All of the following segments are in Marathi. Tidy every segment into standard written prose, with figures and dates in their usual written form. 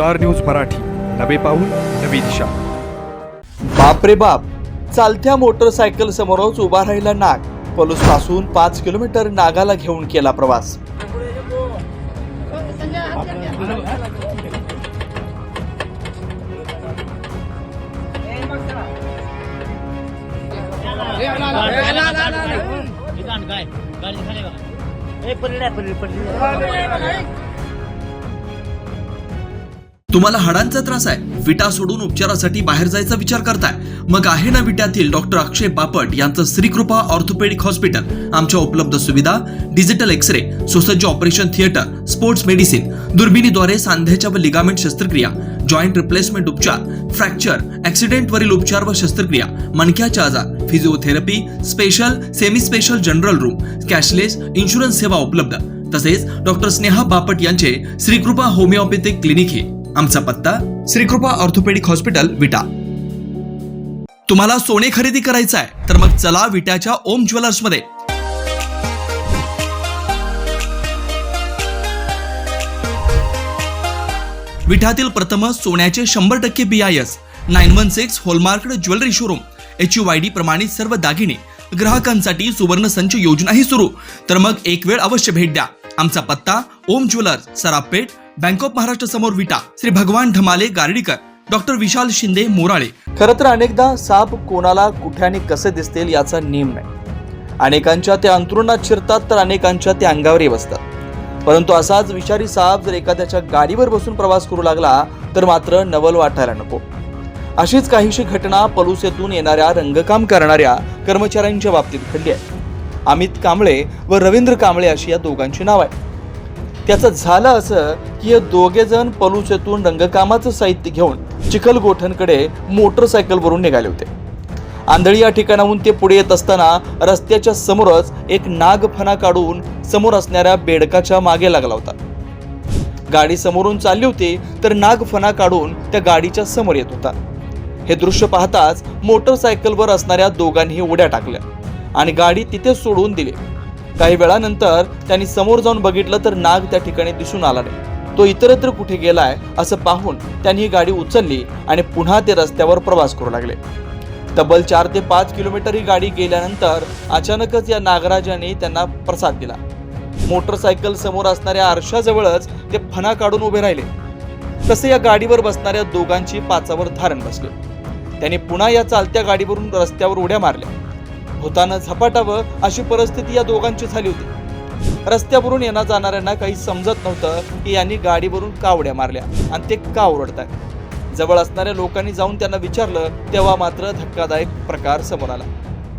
स्टार न्यूज मराठी, नवे पाऊल नवी दिशा. बाप रे बाप, चालत्या मोटरसायकल समोरच उभा राहिला नाग. पलूस पासून 5 किलोमीटर नागाला घेऊन केला प्रवास. तुम्हाला हाडांचा त्रास आहे, विटा सोडून उपचारासाठी बाहेर जायचा विचार करताय? मग आहे ना विट्यातील डॉक्टर अक्षय बापट यांचं श्रीकृपा ऑर्थोपेडिक हॉस्पिटल. आमच्या उपलब्ध सुविधा: डिजिटल एक्सरे, सुसज्ज ऑपरेशन थिएटर, स्पोर्ट्स मेडिसिन, दुर्बिणीद्वारे सांध्याच्या व लिगामेंट शस्त्रक्रिया, जॉईंट रिप्लेसमेंट उपचार, फ्रॅक्चर, ऍक्सिडेंट वरील उपचार व शस्त्रक्रिया, मणक्याचे आजार, physiotherapy, special, semi special general room, cashless insurance सेवा उपलब्ध. तसेच डॉक्टर स्नेहा बापट यांचे श्रीकृपा होमिओपॅथिक क्लिनिक हे. आमचा पत्ता: श्रीकृपा ऑर्थोपेडिक हॉस्पिटल, विटा. तुम्हाला सोने खरेदी करायचं आहे तर मग चला विट्याच्या ओम ज्वेलर्स मध्ये. विट्यातील प्रथम सोन्याचे 100% BIS 916 hallmark jewellery showroom. HUID प्रमाणित सर्व दागिने. ग्राहकांसाठी सुवर्ण संच योजनाही सुरू. तर मग एक वेळ अवश्य भेट द्या. आमचा पत्ता: ओम ज्वेलर्स, सराफपेठ, बँक ऑफ महाराष्ट्र समोर, विटा. श्री भगवान ढमाले गार्डीकर, डॉक्टर विशाल शिंदे मोराळे. खरं तर अनेकदा साप कोणाला कुठे आणि कसे दिसतील याचा नेम नाही. अनेकांच्या ते अंतरुणात शिरतात तर अनेकांच्या ते अंगावरही बसतात. परंतु असाच विषारी साप जर एखाद्याच्या गाडीवर बसून प्रवास करू लागला तर मात्र नवल वाटायला नको. अशीच काहीशी घटना पलूस येथून येणाऱ्या रंगकाम करणाऱ्या कर्मचाऱ्यांच्या बाबतीत घडली आहे. अमित कांबळे व रवींद्र कांबळे अशी या दोघांची नाव आहे. त्याचं झालं असं की हे दोघे जण पलूस येथून रंगकामाचं साहित्य घेऊन चिखलगोठणकडे मोटरसायकलवरून निघाले होते. आंधळी या ठिकाणाहून ते पुढे येत असताना रस्त्याच्या समोरच एक नागफणा काढून समोर असणाऱ्या बेडकाच्या मागे लागला होता. गाडी समोरून चालली होती तर नागफणा काढून त्या गाडीच्या समोर येत होता. हे दृश्य पाहताच मोटरसायकलवर असणाऱ्या दोघांनी उड्या टाकल्या आणि गाडी तिथे सोडून दिली. काही वेळानंतर त्यांनी समोर जाऊन बघितलं तर नाग त्या ठिकाणी दिसून आला नाही. तो इतरत्र कुठे गेलाय असं पाहून त्यांनी ही गाडी उचलली आणि पुन्हा ते रस्त्यावर प्रवास करू लागले. तब्बल 4 ते 5 किलोमीटर ही गाडी गेल्यानंतर अचानकच या नागराजाने त्यांना प्रसाद दिला. मोटरसायकल समोर असणाऱ्या आरशाजवळच ते फणा काढून उभे राहिले. तसे या गाडीवर बसणाऱ्या दोघांची पाचावर धारण बसले. त्यांनी पुन्हा या चालत्या गाडीवरून रस्त्यावर उड्या मारल्या. भूतानं झपाटावं अशी परिस्थिती या दोघांची झाली होती. रस्त्यावरून येणं जाणाऱ्यांना काही समजत नव्हतं की यांनी गाडीवरून का उड्या मारल्या आणि ते का ओरडतात. जवळ असणाऱ्या लोकांनी जाऊन त्यांना विचारलं तेव्हा मात्र धक्कादायक प्रकार समोर आला.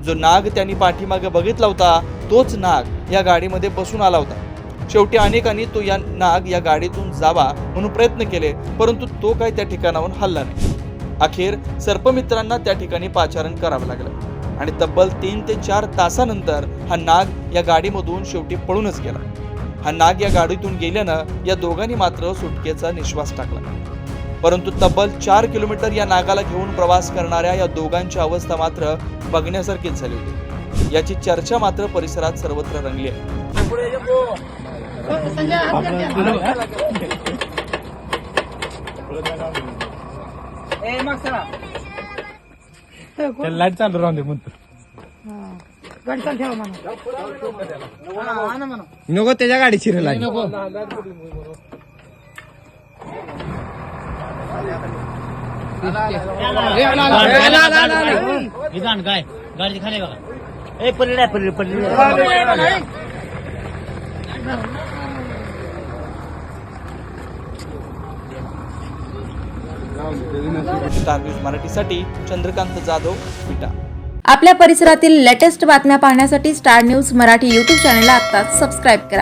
जो नाग त्यांनी पाठीमागे बघितला होता तोच नाग या गाडीमध्ये बसून आला होता. शेवटी अनेकांनी तो या नाग या गाडीतून जावा म्हणून प्रयत्न केले, परंतु तो काही त्या ठिकाणाहून हलला नाही. अखेर सर्पमित्रांना त्या ठिकाणी पाचारण करावं लागलं आणि तब्बल 3 ते 4 तासानंतर हा नाग या गाडीमधून शेवटी पळूनच गेला. हा नाग या गाडीतून गेल्यानं या दोघांनी मात्र सुटकेचा निश्वास टाकला. परंतु तब्बल 4 किलोमीटर या नागाला घेऊन प्रवास करणाऱ्या या दोघांची अवस्था मात्र बघण्यासारखीच झाली होती. याची चर्चा मात्र परिसरात सर्वत्र रंगली आहे. लाईट चालू राहून दे म्हणतो नको त्याच्या गाडी शिरेल नको. काय गाडी खाली बघा. ए पडली पडली पडली. स्टार न्यूज मराठीसाठी चंद्रकांत जाधव, विटा. आपल्या परिसरातील लेटेस्ट बातम्या पाहण्यासाठी स्टार न्यूज मराठी YouTube चॅनलला आत्ताच सबस्क्राईब करा.